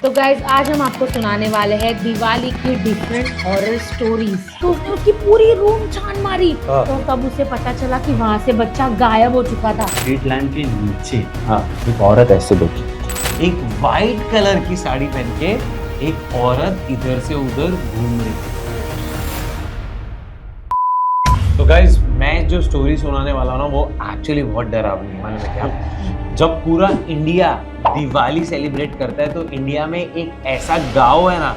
तो गाइज आज हम आपको सुनाने वाले हैं दिवाली की डिफरेंट हॉरर स्टोरीज। तो उसने उसकी पूरी रूम छान मारी तो तब उसे पता चला कि वहाँ से बच्चा गायब हो चुका था। स्ट्रीट लैंड के नीचे एक औरत ऐसे बैठी, एक वाइट कलर की साड़ी पहन के एक औरत इधर से उधर घूम रही थी। तो गाइज मैं जो स्टोरी सुनाने वाला हूँ ना वो एक्चुअली बहुत डरावनी है। मैंने देखा जब पूरा इंडिया दिवाली सेलिब्रेट करता है तो इंडिया में एक ऐसा गांव है ना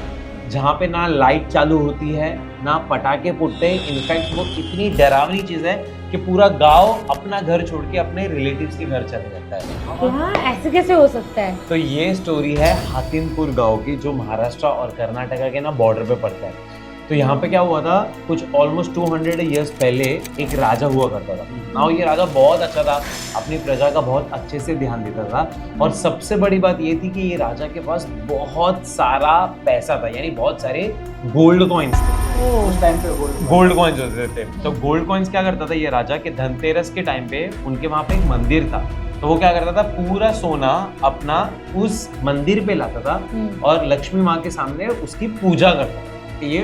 जहाँ पे ना लाइट चालू होती है ना पटाखे फूटते हैं। इनफैक्ट वो इतनी डरावनी चीज है कि पूरा गांव अपना घर छोड़ के अपने रिलेटिव्स के घर चले जाता है। हाँ, ऐसे कैसे हो सकता है? तो ये स्टोरी है हातिमपुर गांव की, जो महाराष्ट्र और कर्नाटका के ना बॉर्डर पे पड़ता है। तो यहाँ पे क्या हुआ था, कुछ ऑलमोस्ट 200 इयर्स पहले एक राजा हुआ करता था। नाउ ये राजा बहुत अच्छा था, अपनी प्रजा का बहुत अच्छे से ध्यान देता था। और सबसे बड़ी बात ये थी कि ये राजा के पास बहुत सारा पैसा था, यानी बहुत सारे गोल्ड कॉइन्स थे। उस टाइम पे गोल्ड कॉइन्स होते थे। तो गोल्ड कॉइन्स क्या करता था ये राजा के धनतेरस के टाइम पे उनके वहाँ पे एक मंदिर था। तो वो क्या करता था, पूरा सोना अपना उस मंदिर पे लाता था और लक्ष्मी माँ के सामने उसकी पूजा करता था। ये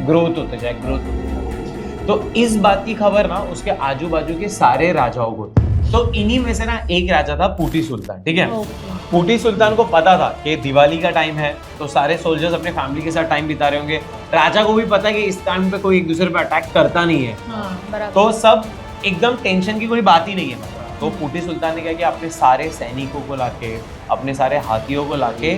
ग्रोथ होता जाए, ग्रोथ होता। तो इस बात की खबर ना उसके आजू बाजू के सारे राजाओं को थी। तो इन्हीं में से ना एक राजा था पूटी सुल्तान, ठीक है। पूटी सुल्तान को पता था कि दिवाली का टाइम है तो सारे सोल्जर्स अपने फैमिली के साथ टाइम बिता रहे होंगे। राजा को भी पता है कि इस टाइम पे कोई एक दूसरे पे अटैक करता नहीं है। तो सब एकदम टेंशन की कोई बात ही नहीं है। तो पूटी सुल्तान ने क्या किया, अपने सारे सैनिकों को लाके, अपने सारे हाथियों को लाके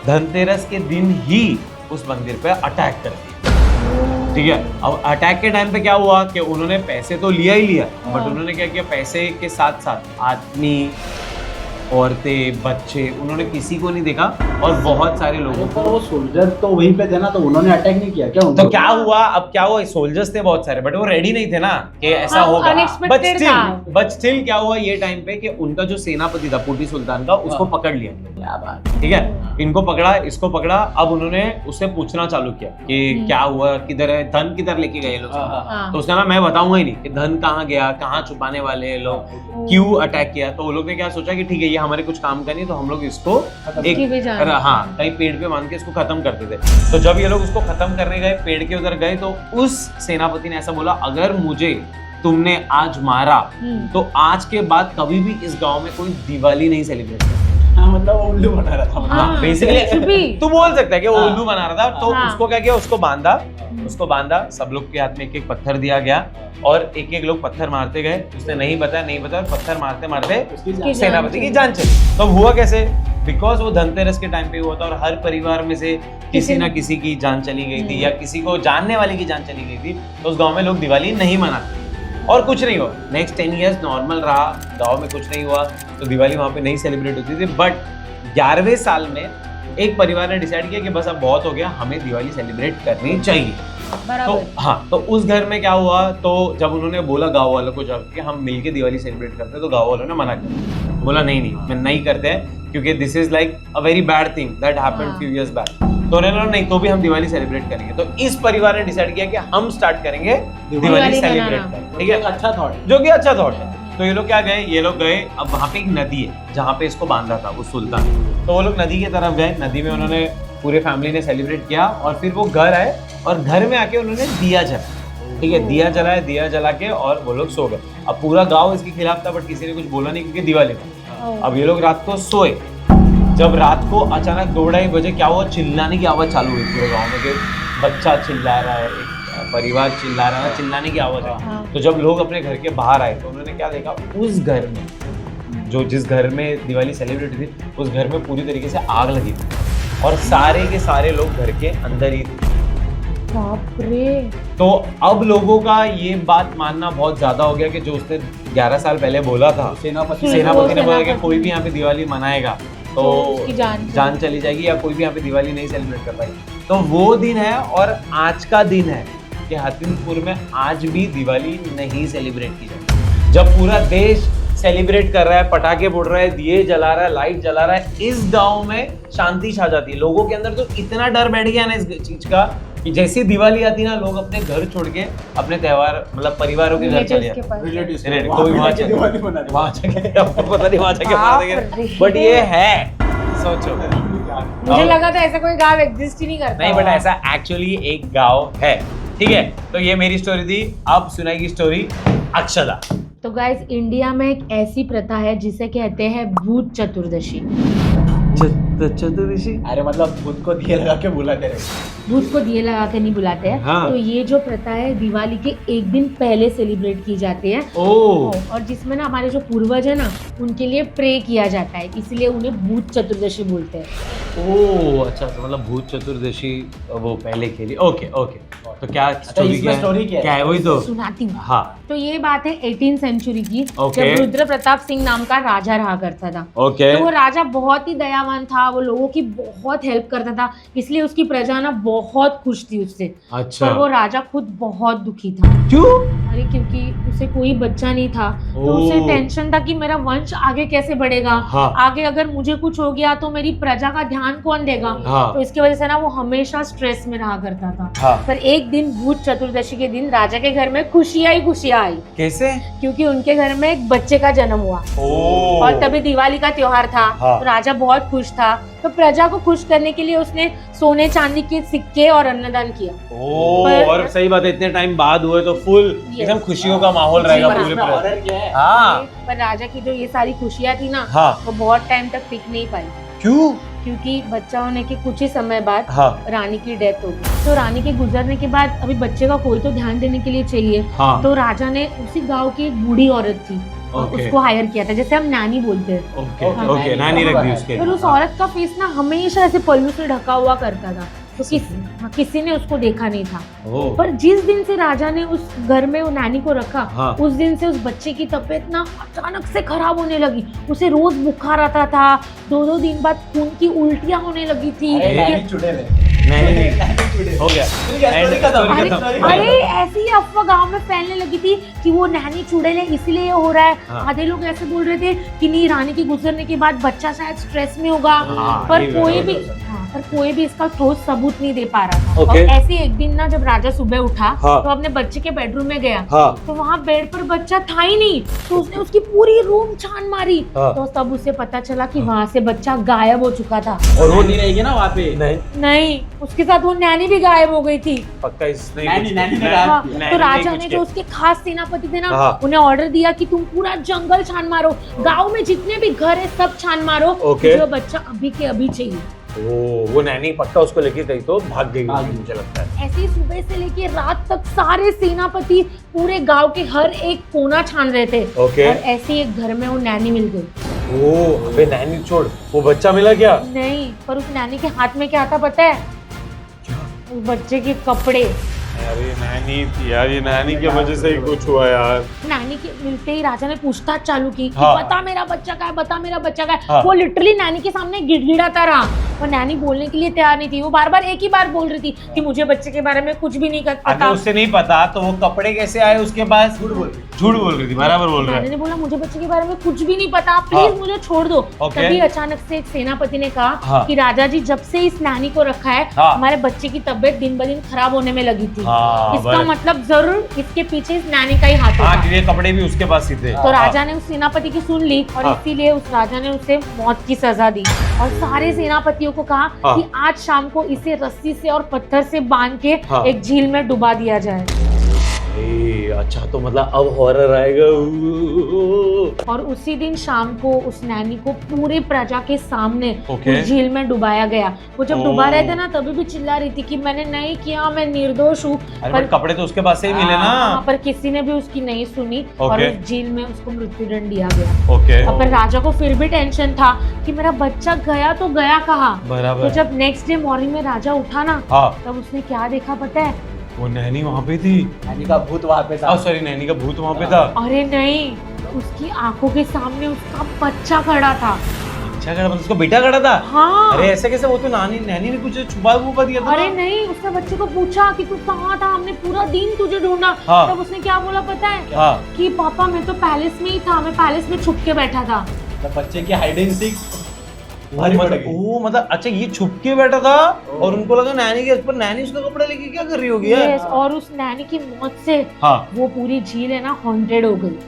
धनतेरस के दिन ही उस मंदिर पे अटैक कर दिया, ठीक है। अब अटैक के टाइम पे क्या हुआ कि उन्होंने पैसे तो लिया ही लिया, बट उन्होंने क्या किया, पैसे के साथ साथ आदमी, औरतें, बच्चे, उन्होंने किसी को नहीं देखा और बहुत सारे लोगों को। वो सोल्जर तो वहीं पे थे ना, तो उन्होंने अटैक नहीं किया क्या उनको? तो क्या हुआ, अब क्या हुआ, सोल्जर्स थे बहुत सारे, बट वो रेडी नहीं थे ना कि ऐसा होगा। बट स्टिल क्या हुआ ये टाइम पे कि उनका जो सेनापति था पूटी सुल्तान का, उसको पकड़ लिया। क्या बात, ठीक है। इनको पकड़ा, इसको पकड़ा। अब उन्होंने उससे पूछना चालू किया कि क्या हुआ, किधर है, धन किधर लेके गए लोग। तो उसने कहा मैं बताऊंगा ही नहीं कि धन कहाँ गया, कहाँ छुपाने वाले हैं लोग, क्यों अटैक किया। तो वो लोग ने क्या सोचा कि ठीक है ये हमारे कुछ काम करनी, तो हम लोग इसको एक कहीं पेड़ पे बांध के इसको खत्म करते थे। तो जब ये लोग उसको खत्म करने गए, पेड़ के उधर गए, तो उस सेनापति ने ऐसा बोला, अगर मुझे तुमने आज मारा तो आज के बाद कभी भी इस गांव में कोई दिवाली नहीं सेलिब्रेट करता। मतलब वो उल्लू बना रहा था। हाँ, बेसिकली तू बोल सकता है कि वो उल्लू बना रहा था। तो उसको क्या किया, उसको बांधा, सब लोग के हाथ में एक एक पत्थर दिया गया और एक एक लोग पत्थर मारते गए। उसने नहीं बताया और पत्थर मारते मारते सेनापति की जान चली। तो हुआ कैसे, बिकॉज वो धनतेरस के टाइम पे हुआ था और हर परिवार में से किसी ना किसी की जान चली गई थी या किसी को जानने वाले की जान चली गई थी। तो उस गाँव में लोग दिवाली नहीं मनाते और कुछ नहीं हुआ। नेक्स्ट 10 इयर्स नॉर्मल रहा, गांव में कुछ नहीं हुआ, तो दिवाली वहां पे नहीं सेलिब्रेट होती थी। बट 11वें साल में एक परिवार ने डिसाइड किया कि बस अब बहुत हो गया, हमें दिवाली सेलिब्रेट करनी चाहिए। तो उस घर में क्या हुआ, तो जब उन्होंने बोला गांव वालों को जब कि हम मिलके दिवाली सेलिब्रेट करते हैं, तो गांव वालों ने मना किया, बोला नहीं मैं नहीं करते हैं, क्योंकि this is like a very bad thing that happened few years back. तो उन्होंने नहीं, तो भी हम दिवाली सेलिब्रेट करेंगे। तो इस परिवार ने डिसाइड किया कि हम स्टार्ट करेंगे दिवाली सेलिब्रेट करना, ठीक है। अच्छा थॉट, जो कि अच्छा थॉट है। तो ये लोग क्या गए, ये लोग गए, अब वहाँ पे एक नदी है जहाँ पे इसको बांधा था वो सुल्तान। तो वो लोग नदी की तरफ गए, नदी में उन्होंने पूरे फैमिली ने सेलिब्रेट किया और फिर वो घर आए और घर में आके उन्होंने दिया जला, ठीक है। दिया जला के और वो लोग सो गए। अब पूरा गाँव इसके खिलाफ था, बट किसी ने कुछ बोला नहीं क्योंकि दिवाली था। अब ये लोग रात को सोए, जब रात को अचानक 2-2:30 बजे क्या हुआ, चिल्लाने की आवाज चालू हुई पूरे गांव में कि बच्चा चिल्ला रहा है, एक परिवार चिल्ला रहा है, चिल्लाने की आवाज है। तो जब लोग अपने घर के बाहर आए तो उन्होंने क्या देखा, उस घर में जिस घर में दिवाली सेलिब्रेट थी, उस घर में पूरी तरीके से आग लगी थी और सारे के सारे लोग घर के अंदर ही थे। बाप रे। तो अब लोगों का ये बात मानना बहुत ज्यादा हो गया कि जो उसने 11 साल पहले बोला था, सेनापति ने बोला कि कोई भी यहाँ पे दिवाली मनाएगा तो उसकी जान चली जाएगी या कोई भी यहाँ पे दिवाली नहीं सेलिब्रेट कर पाएगी। तो वो दिन है और आज का दिन है कि हातिमपुर में आज भी दिवाली नहीं सेलिब्रेट की जाती। जब पूरा देश सेलिब्रेट कर रहा है, पटाखे फोड़ रहा है, दिए जला रहा है, लाइट जला रहा है, इस गांव में शांति छा जाती है। लोगों के अंदर तो इतना डर बैठ गया ना इस चीज का कि जैसी दिवाली आती ना, लोग अपने घर छोड़ के अपने त्योहार मतलब परिवारों के घर चले जाते, कोई वहां जाके आपको पता नहीं वहां जाके मार देंगे। बट ये है, सोचो मुझे लगा था ऐसा कोई गांव एग्जिस्ट ही नहीं करता नहीं, बट होगा। ऐसा एक्चुअली एक गांव है। ठीक है, तो ये मेरी स्टोरी थी। अब सुनाएगी स्टोरी अक्षदा। तो गाइस, इंडिया में एक ऐसी प्रथा है जिसे कहते हैं भूत चतुर्दशी। चतुर्दशी अरे मतलब खुद को दिए लगा के बुलाते रहे। भूत को दिए लगा के नहीं बुलाते हैं। हाँ। तो ये जो प्रथा है दिवाली के एक दिन पहले सेलिब्रेट की जाती है। ओ और जिसमें ना हमारे जो पूर्वज है ना उनके लिए प्रे किया जाता है, इसलिए उन्हें भूत चतुर्दशी बोलते हैं। ओ अच्छा, तो मतलब भूत चतुर्दशी वो पहले के लिए। ओके ओके, तो क्या स्टोरी इसमें स्टोरी क्या है? वही तो। सुनाती हूँ। हाँ तो ये बात है 18th सेंचुरी की, Okay. जब रुद्र प्रताप सिंह नाम का राजा रहा करता था। ओके तो वो राजा बहुत ही दयावान था, वो लोगों की बहुत हेल्प करता था, इसलिए उसकी प्रजा ना बहुत खुश थी उससे। अच्छा, पर वो राजा खुद बहुत दुखी था। क्यों? अरे क्योंकि उसे कोई बच्चा नहीं था, तो उसे ओह। टेंशन था कि मेरा वंश आगे कैसे बढ़ेगा। हाँ। आगे अगर मुझे कुछ हो गया तो मेरी प्रजा का ध्यान कौन देगा। हाँ। तो इसकी वजह से ना वो हमेशा स्ट्रेस में रहा करता था। हाँ। पर एक दिन भूत चतुर्दशी के दिन राजा के घर में खुशियां ही खुशियां आई, कैसे? क्योंकि उनके घर में एक बच्चे का जन्म हुआ। ओ और तभी दिवाली का त्योहार था। हाँ। तो राजा बहुत खुश था, तो प्रजा को खुश करने के लिए उसने सोने चांदी के सिक्के और अन्नदान किया। ओ पर- और सही बात है, इतने टाइम बाद हुए तो फुल Yes. एकदम खुशियों का माहौल रहेगा जी, पूरे इसमें पूरे। ऑर्डर क्या है? हाँ पर राजा की जो ये सारी खुशियां थी ना, हाँ, वो बहुत टाइम तक टिक नहीं पाई, क्यों? क्योंकि बच्चा होने के कुछ ही समय बाद हाँ रानी की डेथ हो गई। तो रानी के गुजरने के बाद अभी बच्चे का कोई तो ध्यान देने के लिए चाहिए। हाँ तो राजा ने उसी गांव की एक बूढ़ी औरत थी, ओके। उसको हायर किया था, जैसे हम नानी बोलते हैं। ओके ओके, ओके, नानी रख दी उसके। पर उस औरत का फेस ना हमेशा ऐसे पल्लू से ढका हुआ करता था, तो किसी ने उसको देखा नहीं था। ओ पर जिस दिन से राजा ने उस घर में वो नानी को रखा, हाँ। उस दिन से उस बच्चे की तबीयत ना अचानक से खराब होने लगी। उसे रोज बुखार आता था, 2-2 दिन बाद खून की उल्टियां होने लगी थी। अरे ये- नानी चुड़ैल है। नहीं नानी चुड़ैल। हो गया। ठीक है, End, story खत्म, story अरे खत्म। story अरे खत्म। ऐसी ही अफवाह गांव में फैलने लगी थी कि वो नानी चुड़ैल है इसलिए ये हो रहा है। हाँ। आधे लोग ऐसे बोल रहे थे कि नहीं, रानी के गुजरने के बाद बच्चा शायद स्ट्रेस में होगा। हाँ, पर ये कोई भी- भी पर कोई भी इसका ठोस सबूत नहीं दे पा रहा था। Okay. और ऐसे एक दिन ना जब राजा सुबह उठा, हाँ। तो अपने बच्चे के बेडरूम में गया, हाँ तो वहाँ बेड पर बच्चा था ही नहीं। तो उसने उसकी पूरी रूम छान मारी, हाँ। तो तब उसे पता चला कि वहाँ से बच्चा गायब हो चुका था। और वो नहीं रहेगी ना वहाँ पे। नहीं, नहीं, उसके साथ वो नैनी भी गायब हो गई थी। पक्का इसने नानी- कुछ नानी ने किया। कहा- हाँ, किया। तो नहीं, राजा कुछ ने किया। जो उसके खास सेनापति थे ना, हाँ। उन्हें ऑर्डर दिया कि तुम पूरा जंगल छान मारो, गांव में जितने भी घर है सब छान मारो, Okay. मुझे वो बच्चा अभी के अभी चाहिए। वो नैनी पक्का उसको लेके गई तो भाग गई भाग गई। मुझे लगता है। ऐसे ही सुबह से लेके रात तक सारे सेनापति पूरे गांव के हर एक कोना छान रहे थे। Okay. और ऐसे ही एक घर में वो नैनी मिल गई। ओ अबे नैनी छोड़, वो बच्चा मिला क्या? नहीं, पर उस नैनी के हाथ में क्या था पता है? उस बच्चे के कपड़े। अरे नैनी थी यार, ये नैनी की वजह से ही कुछ हुआ यार। नानी के मिलते ही राजा ने पूछताछ चालू की कि हाँ। बता मेरा बच्चा का है, बता मेरा बच्चा का है। हाँ। वो लिटरली नानी के सामने गिड़गिड़ाता रहा, और नानी बोलने के लिए तैयार नहीं थी। वो बार बार एक ही बार बोल रही थी कि मुझे बच्चे के बारे में कुछ भी नहीं अगर पता। उससे नहीं पता तो वो कपड़े कैसे आए उसके पास? झूठ बोल रही थी, बराबर बोल रहा नानी है। ने बोला मुझे बच्चे के बारे में कुछ भी नहीं पता, प्लीज हाँ। मुझे छोड़ दो। ओके। तभी अचानक से एक सेनापति ने कहा हाँ। कि राजा जी, जब से इस नानी को रखा है, हाँ। हमारे बच्चे की तबीयत दिन ब दिन खराब होने में लगी थी। हाँ, इसका बस। मतलब जरूर इसके पीछे इस नानी का ही हाथ हाँ होगा। क्योंकि कपड़े भी उसके पास ही थे। तो राजा ने उस सेनापति की सुन ली, और हाँ। इसीलिए उस राजा ने उसे मौत की सजा दी, और सारे सेनापतियों को कहा हाँ। कि आज शाम को इसे रस्सी से और पत्थर से बांध के हाँ। एक झील में डुबा दिया जाए। अच्छा, तो मतलब अब हॉरर आएगा। और उसी दिन शाम को उस नैनी को पूरे प्रजा के सामने ओके। उस झील में डुबाया गया। वो जब ओह। डुबा रहे थे ना, तभी भी चिल्ला रही थी कि मैंने नहीं किया, मैं निर्दोष हूँ। अरे बट कपड़े तो उसके पास से ही मिले हाँ, ना। पर किसी ने भी उसकी नहीं सुनी, और ओके। उस झील में उसको मृत्युदंड दिया गया। ओके, अब पर राजा को फिर भी टेंशन था कि मेरा बच्चा गया तो गया कहाँ। तो बराबर। जब नेक्स्ट डे मॉर्निंग में राजा उठा ना, हाँ, तब उसने क्या देखा पता है? वो नैनी वहाँ पे थी। नानी का भूत वहाँ पे था। सॉरी, नैनी का भूत वहाँ पे था। अरे नहीं, उसकी आंखों के सामने उसका बच्चा खड़ा था। अच्छा खड़ा, मतलब उसका बेटा खड़ा था। हाँ। अरे ऐसे कैसे? वो तो नैनी ने कुछ छुपा दिया था अरे ना। नहीं, उसने बच्चे को पूछा कि तू कहाँ था, हमने पूरा दिन तुझे ढूंढा। हाँ। तब उसने क्या बोला पता है? हाँ, कि पापा मैं तो पैलेस में ही था, मैं पैलेस में छुप के बैठा था। तो बच्चे की हाइड एंड सीक मतलब अच्छा ये छुप के बैठा था, और उनको लगा नैनी के पर नैनी उसका कपड़ा लेके क्या कर रही होगी यार? Yes, और उस नैनी की मौत से हाँ। वो पूरी झील है ना हॉन्टेड हो गई।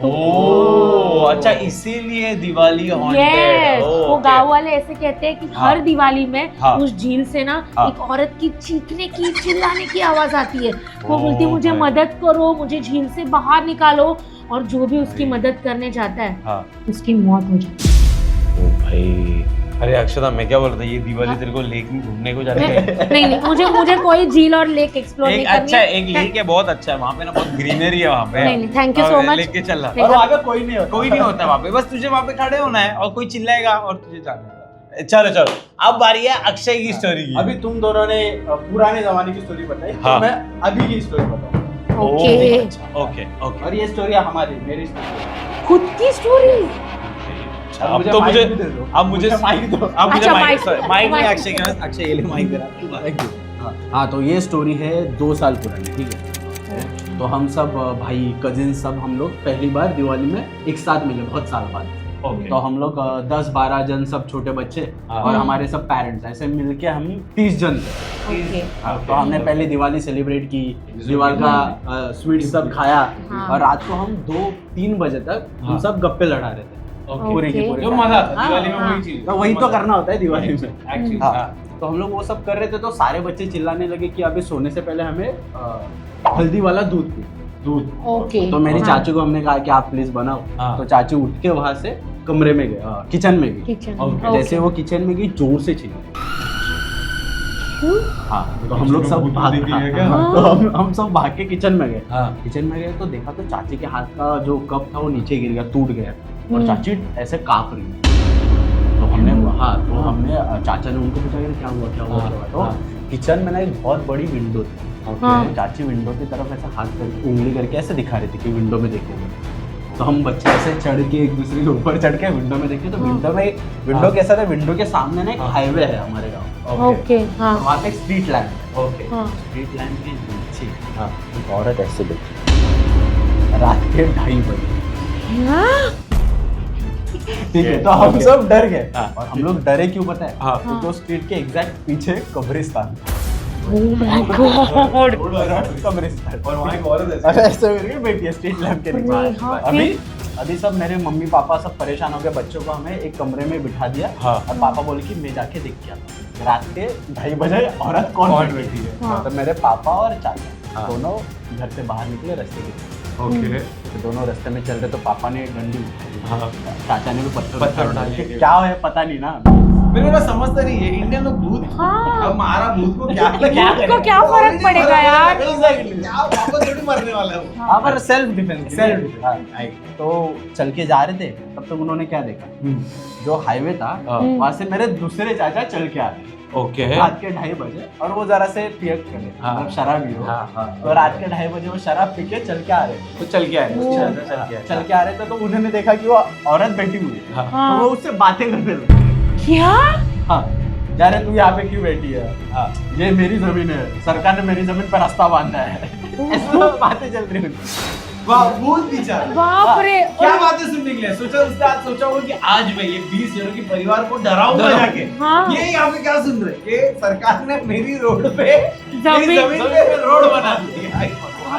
ओह अच्छा इसीलिए दिवाली हॉन्टेड। यस, वो गांव वाले ऐसे कहते हैं कि हर दिवाली में हाँ। उस झील से ना हाँ। एक औरत की चीखने की चिल्लाने की आवाज आती है। वो बोलती है ओह मुझे भाई। मदद करो, मुझे झील से बाहर निकालो, और जो भी उसकी भाई। मदद करने जाता है हाँ उसकी मौत हो जाती है। ओ भाई अरे अक्षता मैं क्या बोल रहा था ये दिवाली तेरे को लेक में घूमने को जाने का नहीं, मुझे कोई झील और लेक एक्सप्लोर नहीं एक करनी अच्छा है। एक लेक है बहुत अच्छा है वहाँ पे ना बहुत ग्रीनरी है वहाँ पे। नहीं, thank you so और much। लेके चल रहा नहीं, और वहाँ पे कोई नहीं होता। कोई नहीं होता वहाँ पे बस तुझे वहाँ पे खड़े होना है और कोई चिल्लाएगा और तुझे जाना है। चलो चलो अब बारी है अक्षय की स्टोरी की। अभी तुम दोनों ने पुराने जमाने की स्टोरी बताई, हाँ। तो मैं अभी की स्टोरी बताऊँ। ओके, ओके ओके और ये स्टोरी हमारी मेरी स्टोरी। खुद की स्टोरी। अब तो मुझे अब मुझे माइक दो। अब मुझे अच्छा, माइक mic- माइक नहीं mic- अक्षय के पास अक्षय ये ले माइक दे रहा है। हाँ तो ये स्टोरी है 2 साल पुरानी, ठीक है। तो हम सब भाई कजिन सब हम लोग पहली बार दिवाली में एक साथ मिले बहुत साल बाद। ओके तो हम लोग 10-12 जन सब छोटे बच्चे हाँ। और हमारे सब पेरेंट्स ऐसे मिलके हम 30 जन थे। ओके, तो हमने पहले दिवाली सेलिब्रेट की, दिवाली का स्वीट सब खाया हाँ। और रात को हम 2-3 बजे तक हम हाँ। सब गप्पे लड़ा रहे थे पूरे की ओके। पूरे। जो मजा आता है दिवाली में हाँ। वही चीज तो वही तो करना होता है दिवाली में। एक्चुअली हाँ। तो हम लोग वो सब कर रहे थे तो सारे बच्चे चिल्लाने लगे कि अभी सोने से पहले हमें हल्दी वाला दूध पी दूध। ओके, तो मेरी हाँ। चाचू को हमने कहा कि आप प्लीज बनाओ। हाँ। तो चाचू उठ के वहां से कमरे में गए, किचन में गई। किचन। Okay, okay. जैसे वो किचन में गई जोर से चिल्लाई। हाँ तो हम लोग सब भूत भाग दिख रही है क्या? हाँ, तो हम सब भाग के किचन में गए। हाँ किचन में गए तो देखा तो चाची के हाथ का जो कप था वो नीचे गिर गया, टूट गया और हम्म। चाची ऐसे कांप रही है। तो हमने चाचा ने उनको पूछा कि क्या हुआ क्या हुआ हाँ, क्या हुआ। तो हाँ। किचन में ना एक बहुत बड़ी विंडो थी। हाँ। तो चाची विंडो की तरफ ऐसे हाथ करके उंगली करके ऐसे दिखा रही थी कि विंडो में देखोगे। तो हम बच्चे ऐसे चढ़ के एक दूसरे के ऊपर चढ़ के विंडो में देखे तो हाँ। विंडो कैसा था, विंडो के सामने ना एक हाँ। हाईवे है हमारे गाँव। ओके, हाँ, वहाँ पे एक स्ट्रीट लैम्प है। ओके हाँ। स्ट्रीट लैम्प के नीचे हाँ एक औरत ऐसे बैठी रात के 2:30 बजे। हाँ? ठीक है तो हम सब डर गए। हाँ। और हम लोग डरे क्यों पता है? हाँ। क्योंकि उस स्ट्रीट के एग्जैक्ट पीछे कब्रिस्तान था। Oh my God। कब्रिस्तान और वहाँ एक औरत और ऐसे करके बैठी है स्ट्रीट लैम्प के अरे नीचे। हाँ, अभी फिर? अभी सब मेरे मम्मी पापा सब परेशान हो गए, बच्चों को हमें एक कमरे में बिठा दिया। हाँ। और पापा बोले कि मैं जाके देख के आता हूँ रात के 2:30 बजे औरत कौन बैठी है। हाँ। तो मेरे पापा और चाचा हाँ। दोनों घर से बाहर निकले रास्ते के। ओके तो दोनों रास्ते में चल रहे तो पापा ने डंडी उठाई, हाँ चाचा ने भी पत्थर उठा लिए। क्या है पता नहीं ना। मेरे को समझता नहीं है इंडियन लोग भूत हाँ। अब मारा भूत को क्या भूत को क्या फर्क पड़ेगा यार? क्या वापस थोड़ी मरने वाला है वो। हाँ पर सेल्फ डिफेंस Self तो चल के जा रहे थे तब तक उन्होंने क्या देखा, जो हाईवे था हाँ। वहां से मेरे दूसरे चाचा चल के आ रहे ओके रात के 2:30 बजे और वो जरा से पियक करे हाँ। मतलब शराबी हो। हाँ, हाँ। तो रात के 2:30 बजे वो शराब पी के चल के आ रहे थे। तो चल के आए वो- चल के आ रहे थे तो उन्होंने देखा कि वो औरत बैठी हुई है। हाँ। हाँ। तो वो उससे बातें करने लगे। क्या? हाँ जा रहे तू यहाँ पे क्यों बैठी है, हाँ ये मेरी जमीन है, सरकार ने मेरी जमीन पर रास्ता बांधा है। ऐसे तो बातें चल रही हुई। वाह भूत विचार बाप रे। क्या बातें सुनने के लिए सोचा उसने आज सोचा होगा कि आज मैं ये 20 जनों के परिवार को डराऊंगा जाके। हाँ। ये यहाँ पे क्या सुन रहे ये सरकार ने मेरी रोड पे मेरी जमीन- जमीन पे रोड बना दी है।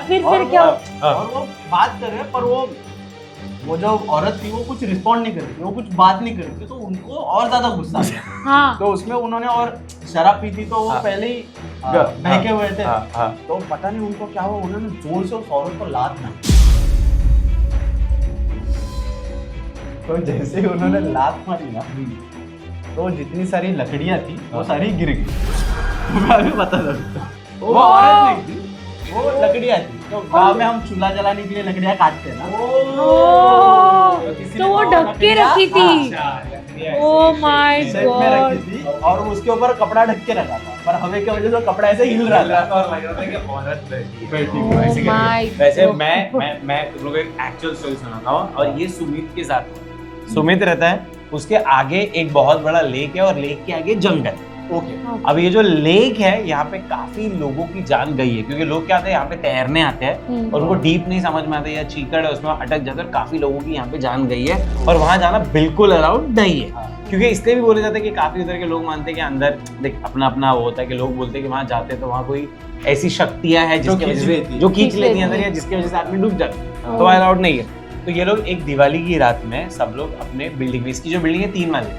फिर और क्या? और वो बात कर रहे हैं पर वो जो औरत थी वो कुछ रिस्पॉन्ड नहीं कर रही थी, वो कुछ बात नहीं कर रही थी तो उनको और ज्यादा गुस्सा आया। हाँ। तो उसमें उन्होंने और शराब पी थी तो वो हाँ। पहले ही हाँ। बहके हुए थे। हाँ, हाँ। तो पता नहीं उनको क्या हुआ, उन्होंने जोर से उस औरत को लात मारी। तो जैसे ही उन्होंने लात मारी ना तो जितनी सारी लकड़ियां थी वो सारी गिर गई। मैं अभी बता सकता हूँ। वो औरत नहीं थी, वो लकड़ियां थी। तो गाँव में हम चूल्हा जलाने के लिए लकड़ियां काटते हैं ना। ओह, किसी तो ने वो ढक के लकड़ियां- रखी थी। हाँ। ओह माय शेप में रखी गॉड। थी और उसके ऊपर कपड़ा ढक के रखा था, पर हवा की वजह से कपड़ा ऐसे हिल रहा था। और लग रहा था कि औरत बैठी Oh है। ऐसे करके। my वैसे God. मैं तुम लोगों को एक एक्चुअल स्टोरी सुनाता हूँ और ये सुमित के साथ हुआ। सुमित रहता है उसके आगे एक बहुत बड़ा लेक है और लेक के आगे जंगल। ओके अब ये जो लेक है यहाँ पे काफी लोगों की जान गई है क्योंकि लोग क्या आते हैं यहाँ पे तैरने आते हैं और उनको डीप नहीं समझ में आता या चीकड़ है उसमें अटक जाते हैं और काफी लोगों की यहाँ पे जान गई है और वहां जाना बिल्कुल अलाउड नहीं है। क्योंकि इसलिए भी बोले जाते हैं कि काफी उधर के लोग मानते हैं कि अंदर देख अपना अपना वो होता है कि लोग बोलते हैं कि वहां जाते हैं तो वहां कोई ऐसी शक्तियां हैं जिसकी जो वजह खींच से लेती है। जो खींच खींच लेती है लेती अंदर है। या जिसकी वजह से आदमी डूब जाता है हाँ। तो अलाउड नहीं है। तो ये लोग एक दिवाली की रात में सब लोग अपने बिल्डिंग में, इसकी जो बिल्डिंग है 3 माले,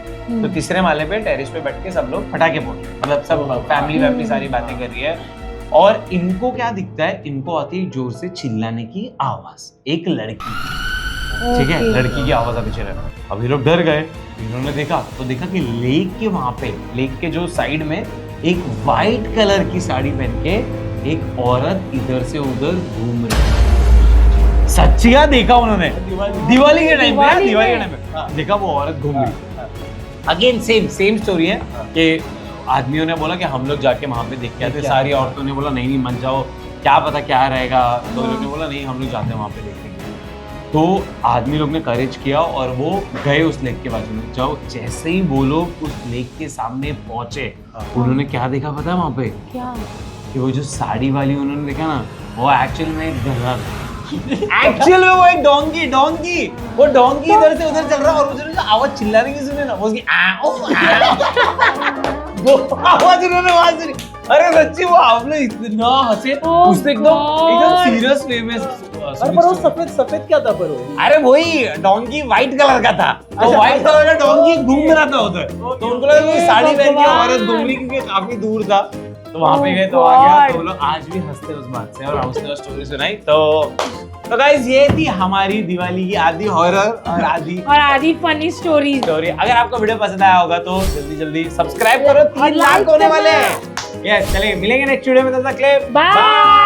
तो तीसरे माले पे टेरेस पे बैठ के सब लोग पटाखे फोड़ रहे हैं। मतलब सब फैमिली वैमिली सारी बातें कर रही है। और इनको क्या दिखता है, इनको आती है जोर से चिल्लाने की आवाज, एक लड़की की, ठीक है, लड़की की आवाज आती चल रही। अब ये लोग डर गए, इन्होंने देखा तो देखा कि लेक के वहां पे, लेक के जो साइड में एक वाइट कलर की साड़ी पहन के एक औरत इधर से उधर घूम रही है। सच्चिया देखा उन्होंने दिवाली के टाइम पे, दिवाली के टाइम पे देखा वो औरत घूम रही। अगेन सेम स्टोरी है कि आदमियों ने बोला कि हम लोग जाके वहां पे देख के आते, सारी औरतों ने बोला नहीं मत जाओ, क्या पता क्या रहेगा, तो लोगों ने बोला नहीं हम लोग जाते हैं वहां पे देखने। तो आदमी लोग ने करेज किया और वो गए उस लेक के बाजू में। जब जैसे ही वो लोग उस लेक के सामने पहुंचे, उन्होंने क्या देखा पता है वहां पे? क्या? कि वो जो साड़ी वाली उन्होंने देखा ना, वो एक्चुअल में एक गधा था। एक्चुअल में वो एक डोंगी वो डोंगी इधर से उधर चल रहा है, और मुझे आवाज चिल्लाने की सुने ना, वो उसकी वो आवाज उन्होंने वहां सुनी। अरे सच्ची वो आप लोग इतना हंसे, उसने एकदम सीरियस वे में। अरे पर वो सफेद क्या था पर वो? अरे वही डोंगी व्हाइट कलर का था, तो व्हाइट कलर का डोंगी घूम रहा था उधर, तो उनको लगा कि साड़ी पहन के औरत घूम रही, क्योंकि काफी दूर था। तो वहां पे गए तो आ गया, तो वो लोग आज भी हंसते उस बात से, और उसने वो स्टोरी सुनाई। तो गाइस ये थी हमारी दिवाली की आधी हॉरर और आधी फनी स्टोरी। अगर आपको वीडियो पसंद आया होगा तो जल्दी सब्सक्राइब करो, 3 लाख होने वाले हैं। यस, चलिए मिलेंगे नेक्स्ट वीडियो में, तब तक के लिए बाय।